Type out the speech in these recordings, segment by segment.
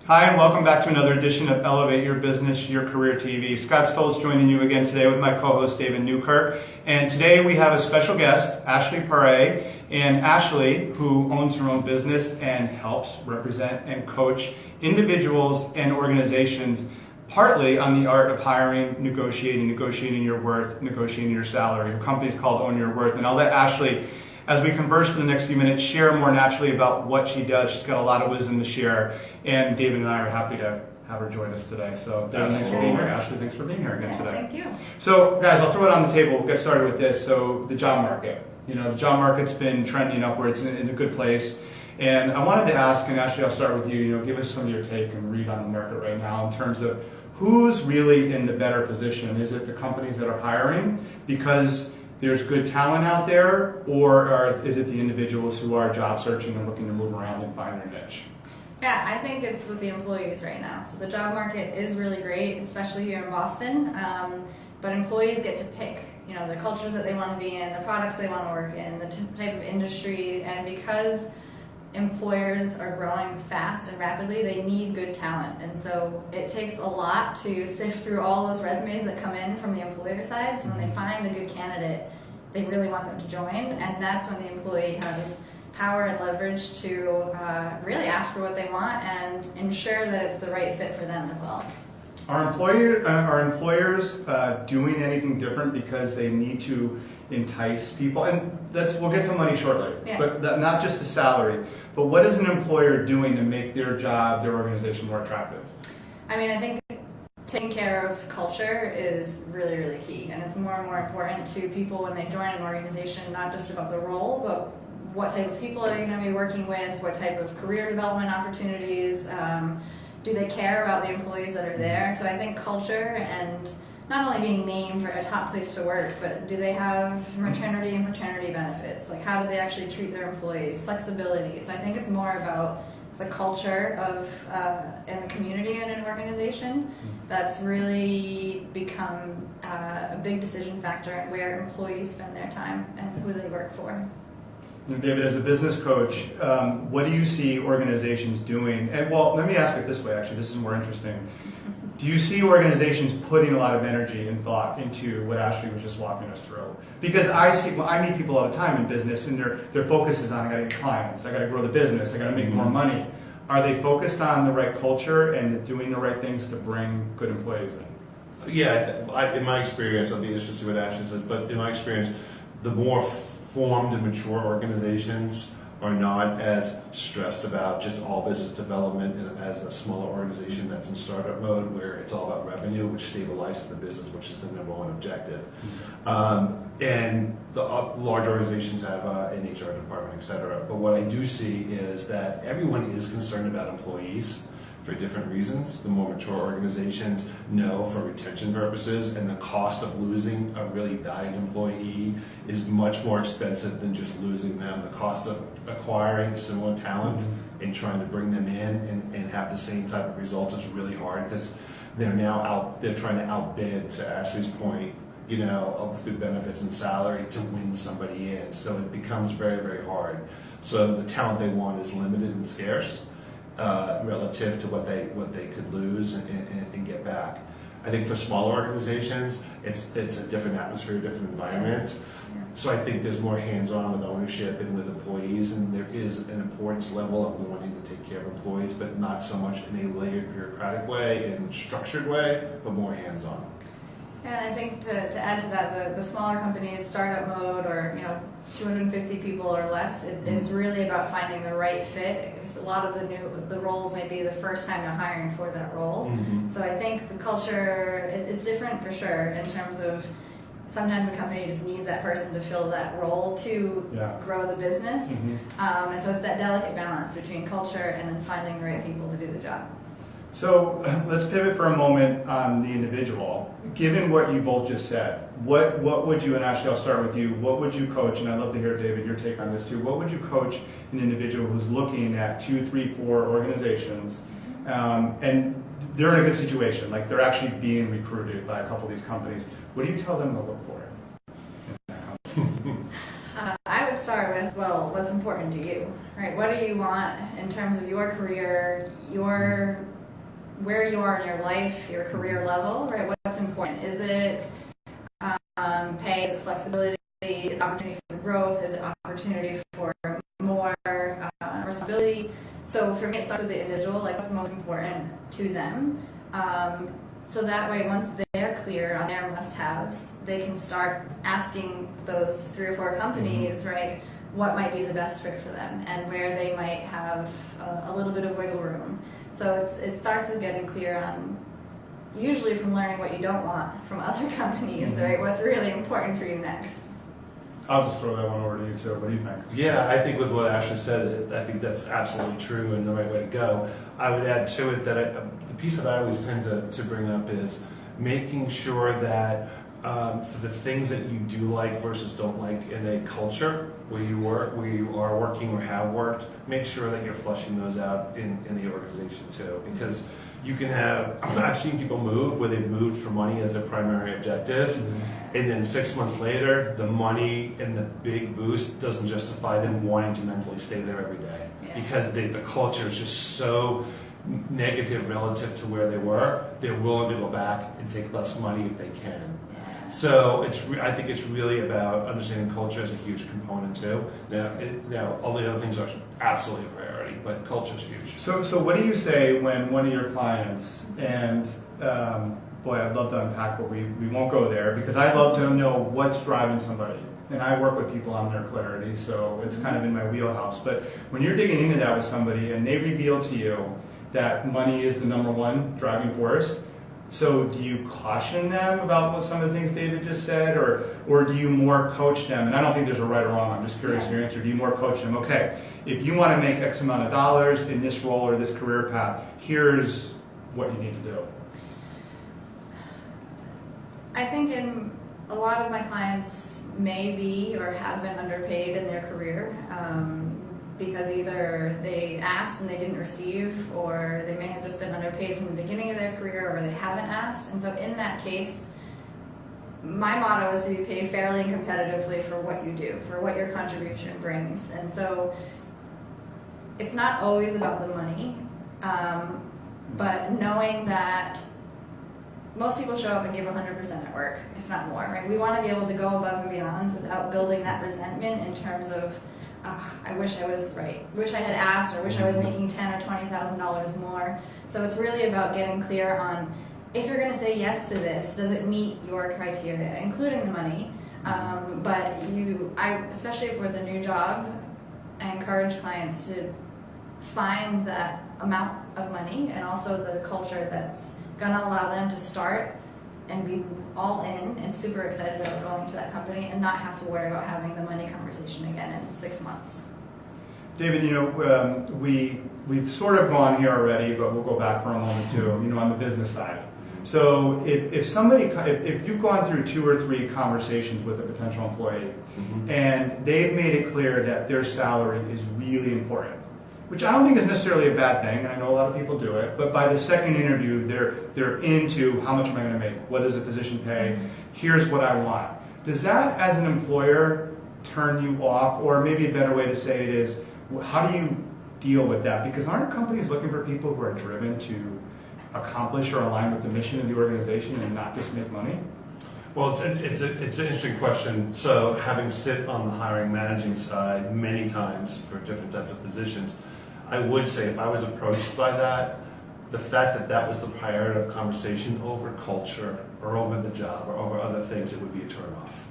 Hi, and welcome back to another edition of Elevate Your Business, Your Career TV. Scott Stoltz joining you again today with my co-host David Newkirk. And today we have a special guest, Ashley Paré. And Ashley, who owns her own business and helps represent and coach individuals and organizations partly on the art of hiring, negotiating your worth, negotiating your salary. Her company is called Own Your Worth. And I'll let Ashley, as we converse for the next few minutes, share more naturally about what she does. She's got a lot of wisdom to share, and David and I are happy to have her join us today. So David, thanks for being here. Ashley, thanks for being here again today. Thank you. So guys, I'll throw it on the table. We'll get started with this. So the job market. The job market's been trending upwards in a good place. And I wanted to ask, and Ashley, I'll start with you, give us some of your take and read on the market right now in terms of who's really in the better position. Is it the companies that are hiring because there's good talent out there, or is it the individuals who are job searching and looking to move around and find their niche? Yeah, I think it's with the employees right now. So the job market is really great, especially here in Boston. But employees get to pick, the cultures that they want to be in, the products they want to work in, the type of industry, and because employers are growing fast and rapidly, they need good talent. And so it takes a lot to sift through all those resumes that come in from the employer side. So when they find a good candidate, they really want them to join. And that's when the employee has power and leverage to really ask for what they want and ensure that it's the right fit for them as well. Are employers doing anything different because they need to entice people? And we'll get to money shortly, yeah. But not just the salary. But what is an employer doing to make their job, their organization more attractive? I think taking care of culture is really, really key. And it's more and more important to people when they join an organization, not just about the role, but what type of people are they going to be working with, what type of career development opportunities, do they care about the employees that are there? So I think culture and not only being named a top place to work, but do they have maternity and paternity benefits? Like how do they actually treat their employees? Flexibility. So I think it's more about the culture of and the community in an organization that's really become a big decision factor in where employees spend their time and who they work for. David, as a business coach, what do you see organizations doing? And let me ask it this way, actually, this is more interesting. Do you see organizations putting a lot of energy and thought into what Ashley was just walking us through? Because I meet people all the time in business, and their focus is on, I gotta get clients, I gotta grow the business, I gotta make more money. Are they focused on the right culture and doing the right things to bring good employees in? Yeah, in my experience, I'll be interested to see what Ashley says, but in my experience, the more formed and mature organizations are not as stressed about just all business development and as a smaller organization that's in startup mode where it's all about revenue, which stabilizes the business, which is the number one objective. And the large organizations have an HR department, et cetera. But what I do see is that everyone is concerned about employees for different reasons. The more mature organizations know for retention purposes, and the cost of losing a really valued employee is much more expensive than just losing them. The cost of acquiring similar talent and trying to bring them in and have the same type of results is really hard because they're trying to outbid, to Ashley's point, through benefits and salary to win somebody in. So it becomes very, very hard. So the talent they want is limited and scarce. Relative to what they could lose and get back. I think for smaller organizations, it's a different atmosphere, different environment. So I think there's more hands-on with ownership and with employees, and there is an importance level of wanting to take care of employees, but not so much in a layered bureaucratic way and structured way, but more hands-on. And I think to add to that, the smaller companies, startup mode, or 250 people or less, it's really about finding the right fit. Because a lot of the roles may be the first time they're hiring for that role. So I think the culture it's different for sure in terms of sometimes the company just needs that person to fill that role to grow the business. And so it's that delicate balance between culture and then finding the right people to do the job. So let's pivot for a moment on the individual. Given what you both just said, what would you, and Ashley, I'll start with you, what would you coach, and I'd love to hear, David, your take on this too, what would you coach an individual who's looking at 2, 3, 4 organizations, and they're in a good situation, like they're actually being recruited by a couple of these companies. What do you tell them to look for? I would start with, what's important to you, right? What do you want in terms of your career, your where you are in your life, your career level, right? What's important? Is it pay? Is it flexibility? Is it opportunity for growth? Is it opportunity for more responsibility? So for me, it starts with the individual, like what's most important to them. So that way, once they're clear on their must-haves, they can start asking those 3 or 4 companies, right, what might be the best fit for them and where they might have a little bit of wiggle room. So it starts with getting clear on, usually from learning what you don't want from other companies, right, what's really important for you next. I'll just throw that one over to you too. What do you think? Yeah, I think with what Ashley said, I think that's absolutely true and the right way to go. I would add to it that the piece that I always tend to bring up is making sure that for the things that you do like versus don't like in a culture where you are working or have worked, make sure that you're fleshing those out in the organization too. Because you can have, I've seen people move where they've moved for money as their primary objective, and then 6 months later, the money and the big boost doesn't justify them wanting to mentally stay there every day. Yeah. Because the culture is just so negative relative to where they were, they're willing to go back and take less money if they can. So I think it's really about understanding culture as a huge component too. Now all the other things are absolutely a priority, but culture is huge. So what do you say when one of your clients, and boy, I'd love to unpack, but we won't go there because I'd love to know what's driving somebody. And I work with people on their clarity, so it's kind of in my wheelhouse. But when you're digging into that with somebody and they reveal to you that money is the number one driving force, so do you caution them about what some of the things David just said, or do you more coach them? And I don't think there's a right or wrong, I'm just curious your answer. Do you more coach them, okay, if you want to make X amount of dollars in this role or this career path, here's what you need to do? I think in a lot of my clients may be or have been underpaid in their career because either they asked and they didn't receive, or they may have just been underpaid from the beginning of their career, or they haven't asked. And so in that case, my motto is to be paid fairly and competitively for what you do, for what your contribution brings. And so it's not always about the money, but knowing that most people show up and give 100% at work, if not more, right? We want to be able to go above and beyond without building that resentment in terms of, I wish I was right, wish I had asked, or wish I was making $10,000 or $20,000 more. So it's really about getting clear on, if you're going to say yes to this, does it meet your criteria, including the money? But especially if with a new job, I encourage clients to find that amount of money and also the culture that's going to allow them to start and be all in and super excited about going to that company and not have to worry about having the money conversation again in 6 months. David, we've sort of gone here already, but we'll go back for a moment too, on the business side. So if you've gone through 2 or 3 conversations with a potential employee and they've made it clear that their salary is really important, which I don't think is necessarily a bad thing, and I know a lot of people do it, but by the second interview, they're into how much am I going to make? What does the position pay? Here's what I want. Does that, as an employer, turn you off? Or maybe a better way to say it is, how do you deal with that? Because aren't companies looking for people who are driven to accomplish or align with the mission of the organization and not just make money? Well, it's an interesting question. So having sit on the hiring managing side many times for different types of positions, I would say if I was approached by that, the fact that that was the priority of conversation over culture or over the job or over other things, it would be a turnoff.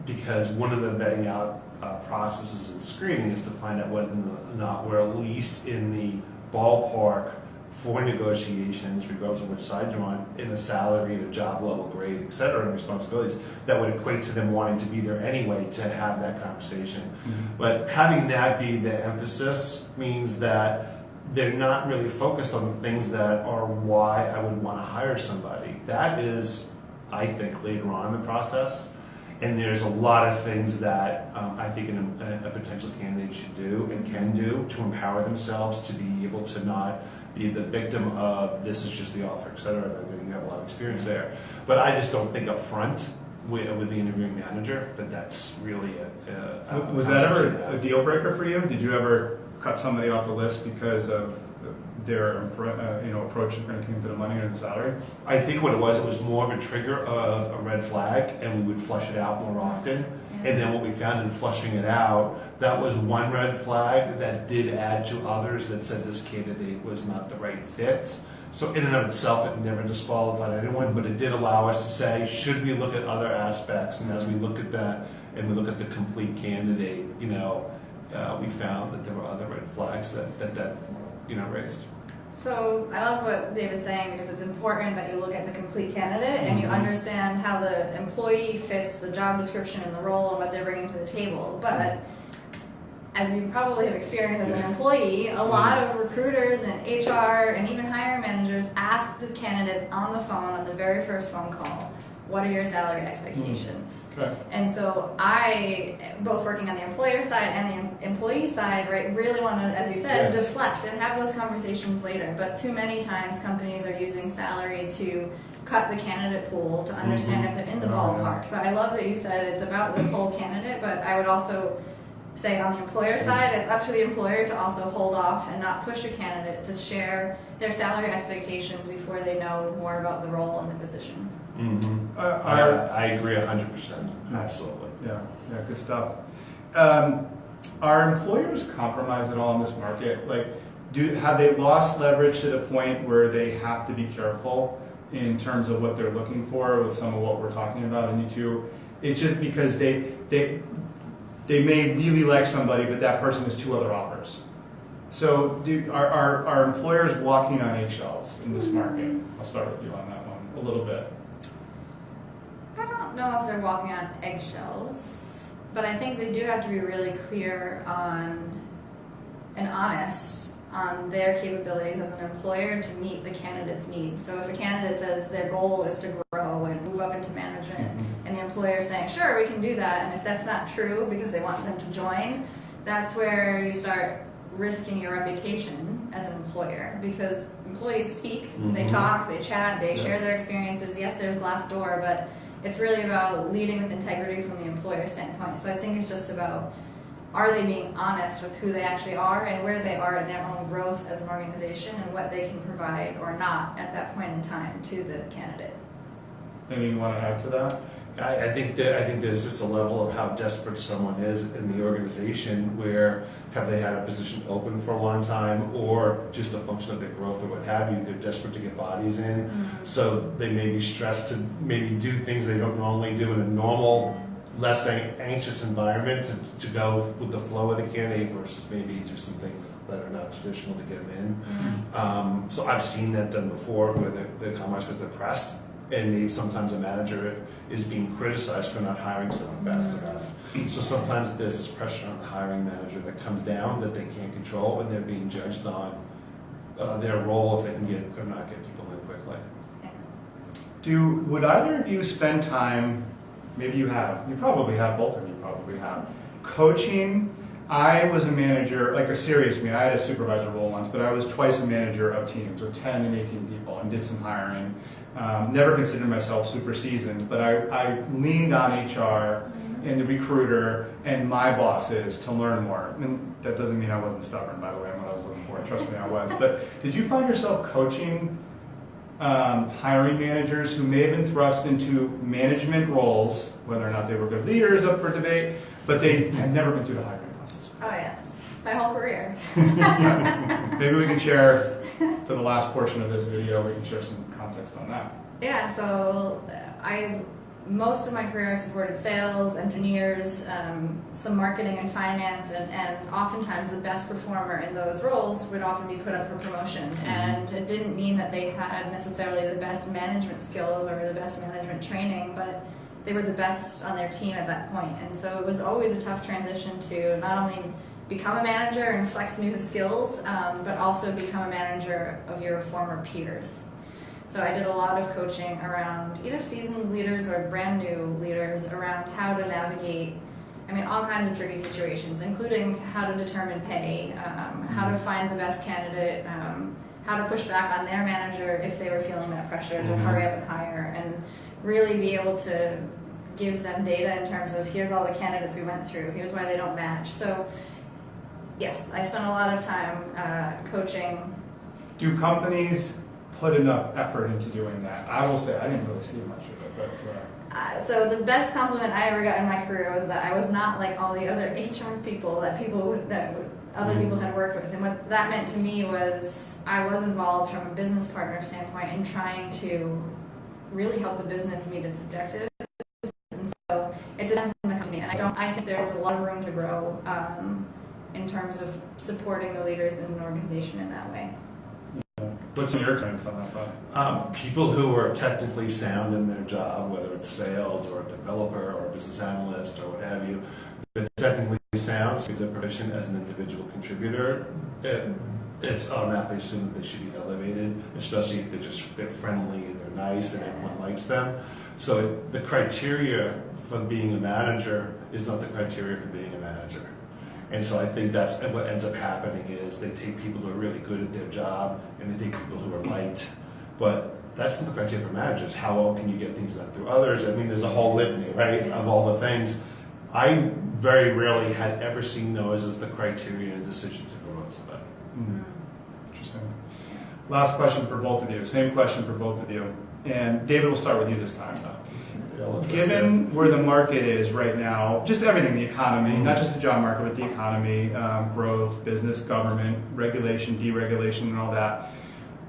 Because one of the vetting out processes and screening is to find out whether or not we're at least in the ballpark for negotiations, regardless of which side you're on, in a salary, in a job level, grade, et cetera, and responsibilities that would equate to them wanting to be there anyway to have that conversation. But having that be the emphasis means that they're not really focused on the things that are why I would want to hire somebody. That is, I think, later on in the process. And there's a lot of things that I think a potential candidate should do and can do to empower themselves to be able to not be the victim of this is just the offer, et cetera. I mean, you have a lot of experience there. But I just don't think up front with the interviewing manager that's really Was that ever a deal breaker for you? Did you ever cut somebody off the list because of their approach when it came to the money or the salary? I think what it was more of a trigger of a red flag, and we would flush it out more often. And then what we found in flushing it out, that was one red flag that did add to others that said this candidate was not the right fit. So in and of itself, it never disqualified anyone, but it did allow us to say, should we look at other aspects? And as we look at that, and we look at the complete candidate, we found that there were other red flags that raised. So I love what David's saying, because it's important that you look at the complete candidate and you understand how the employee fits the job description and the role and what they're bringing to the table. But as you probably have experienced as an employee, a lot of recruiters and HR and even hiring managers ask the candidates on the phone on the very first phone call, what are your salary expectations? Okay. And so I, both working on the employer side and the employee side, right, really want to, as you said, deflect and have those conversations later. But too many times companies are using salary to cut the candidate pool to understand if they're in the ballpark. So I love that you said it's about the whole candidate, but I would also say on the employer side, it's up to the employer to also hold off and not push a candidate to share their salary expectations before they know more about the role and the position. Mm-hmm. I agree 100%. Absolutely. Yeah, good stuff. Are employers compromised at all in this market? Like, have they lost leverage to the point where they have to be careful in terms of what they're looking for with some of what we're talking about in U2? It's just because they may really like somebody, but that person has two other offers. So are employers walking on eggshells in this market? I'll start with you on that one a little bit. I don't know if they're walking on eggshells, but I think they do have to be really clear on and honest on their capabilities as an employer to meet the candidate's needs. So if a candidate says their goal is to grow and move up into management, and the employer is saying, sure, we can do that, and if that's not true because they want them to join, that's where you start risking your reputation as an employer, because employees speak, they talk, they chat, they share their experiences. Yes, there's Glassdoor, but it's really about leading with integrity from the employer standpoint. So I think it's just about, are they being honest with who they actually are and where they are in their own growth as an organization and what they can provide or not at that point in time to the candidate. Anything you want to add to that? I think there's just a level of how desperate someone is in the organization, where have they had a position open for a long time, or just a function of their growth or what have you, they're desperate to get bodies in. So they may be stressed to maybe do things they don't normally do in a normal, less anxious environment to go with the flow of the candidate versus maybe do some things that are not traditional to get them in. So I've seen that done before, where they come because they're pressed. And maybe sometimes a manager is being criticized for not hiring someone fast enough. So sometimes there's this pressure on the hiring manager that comes down that they can't control, and they're being judged on their role if they can get or not get people in quickly. Would either of you spend time, maybe you probably have, both of you probably have, coaching? I was a manager, like a serious I had a supervisor role once, but I was twice a manager of teams, or 10 and 18 people, and did some hiring. Never considered myself super seasoned, but I leaned on HR and the recruiter and my bosses to learn more. And that doesn't mean I wasn't stubborn, by the way, on what I was looking for. Trust me, I was. But did you find yourself coaching hiring managers who may have been thrust into management roles, whether or not they were good leaders, up for debate, but they had never been through the hiring process? Oh yes, my whole career. Maybe we can share, for the last portion of this video, we can share some context on that. Yeah, so most of my career I supported sales, engineers, some marketing and finance, and oftentimes the best performer in those roles would often be put up for promotion. And it didn't mean that they had necessarily the best management skills or the best management training, but they were the best on their team at that point. And so it was always a tough transition to not only become a manager and flex new skills, but also become a manager of your former peers. So I did a lot of coaching around either seasoned leaders or brand new leaders around how to navigate, all kinds of tricky situations, including how to determine pay, how to find the best candidate, how to push back on their manager if they were feeling that pressure to hurry up and hire, and really be able to give them data in terms of here's all the candidates we went through, here's why they don't match. So yes, I spent a lot of time coaching Do companies put enough effort into doing that? I will say I didn't really see much of it, but So the best compliment I ever got in my career was that I was not like all the other HR people that other people had worked with, and what that meant to me was I was involved from a business partner standpoint in trying to really help the business meet its objectives. And so it depends on the company, and I think there's a lot of room to grow in terms of supporting the leaders in an organization in that way. what's your comments on that thought? People who are technically sound in their job, whether it's sales or a developer or a business analyst or what have you, they're technically sound, so they're proficient as an individual contributor. It's automatically assumed that they should be elevated, especially if they're friendly and they're nice and everyone likes them. So the criteria for being a manager is not the criteria for being a manager. And so I think that's what ends up happening is they take people who are really good at their job and they take people who are light. But that's not the criteria for managers. How well can you get things done through others? I mean, there's a whole litany, right, of all the things. I very rarely had ever seen those as the criteria in a decision to promote somebody. Mm-hmm. Interesting. Last question for both of you. Same question for both of you. And David, we'll start with you this time, though. Given where the market is right now, just everything, the economy, not just the job market, but the economy, growth, business, government, regulation, deregulation, and all that,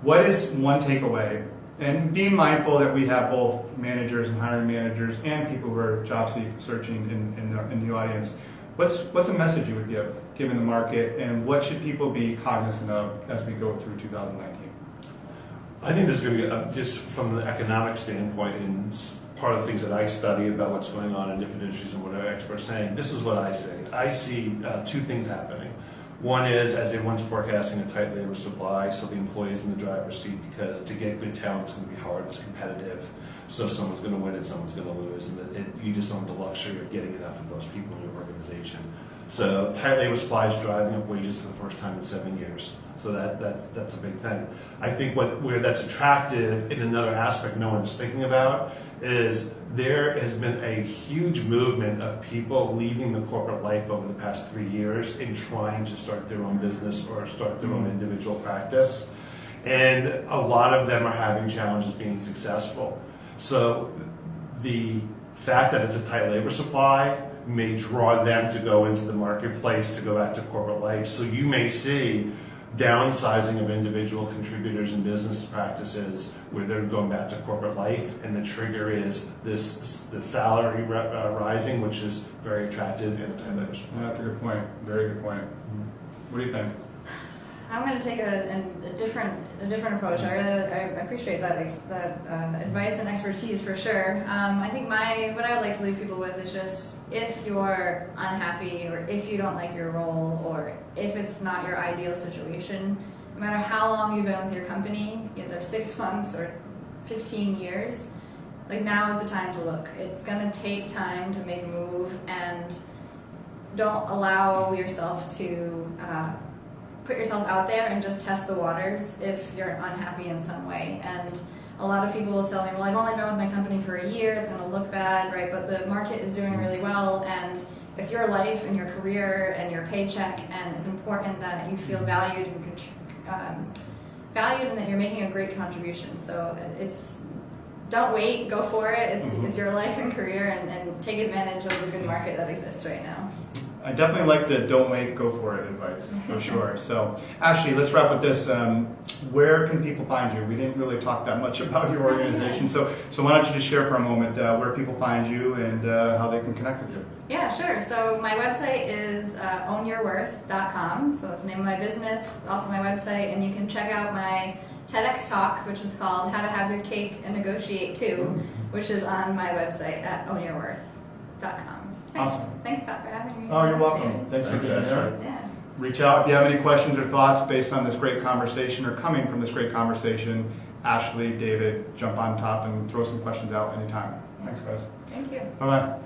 what is one takeaway? And being mindful that we have both managers and hiring managers and people who are job searching in the audience, what's a message you would give, given the market, and what should people be cognizant of as we go through 2019? I think this is going to be, just from the economic standpoint, and part of the things that I study about what's going on in different industries and what our experts are saying, this is what I say. I see two things happening. One is, as everyone's forecasting a tight labor supply, so the employees in the driver's seat, because to get good talent is going to be hard, it's competitive, so someone's going to win and someone's going to lose, and you just don't have the luxury of getting enough of those people in your organization. So tight labor supply is driving up wages for the first time in 7 years. So that's a big thing. I think where that's attractive in another aspect no one's thinking about is there has been a huge movement of people leaving the corporate life over the past 3 years and trying to start their own business or start their own individual practice. And a lot of them are having challenges being successful. So the fact that it's a tight labor supply may draw them to go into the marketplace, to go back to corporate life. So you may see downsizing of individual contributors and business practices where they're going back to corporate life, and the trigger is the salary rising, which is very attractive in a time labor supply. That's a good point. Very good point. What do you think? I'm going to take a different approach. I appreciate that advice and expertise for sure. I think what I would like to leave people with is just, if you're unhappy or if you don't like your role or if it's not your ideal situation, no matter how long you've been with your company, either 6 months or 15 years, like now is the time to look. It's going to take time to make a move, and don't allow yourself to put yourself out there and just test the waters if you're unhappy in some way. And a lot of people will tell me, well, I've only been with my company for a year, it's going to look bad, right? But the market is doing really well, and it's your life and your career and your paycheck, and it's important that you feel valued and that you're making a great contribution. So don't wait, go for it. It's your life and career, and take advantage of the good market that exists right now. I definitely like the don't wait, go for it advice, for sure. So, Ashley, let's wrap with this. Where can people find you? We didn't really talk that much about your organization, so why don't you just share for a moment where people find you and how they can connect with you? Yeah, sure. So my website is ownyourworth.com. So that's the name of my business, also my website, and you can check out my TEDx talk, which is called How to Have Your Cake and Negotiate Too, which is on my website at ownyourworth.com. Awesome. Thanks, Scott, for having me. Oh, you're welcome. Thanks for being here. Yeah. Reach out if you have any questions or thoughts based on this great conversation or coming from this great conversation. Ashley, David, jump on top and throw some questions out anytime. Thanks, guys. Thank you. Bye-bye.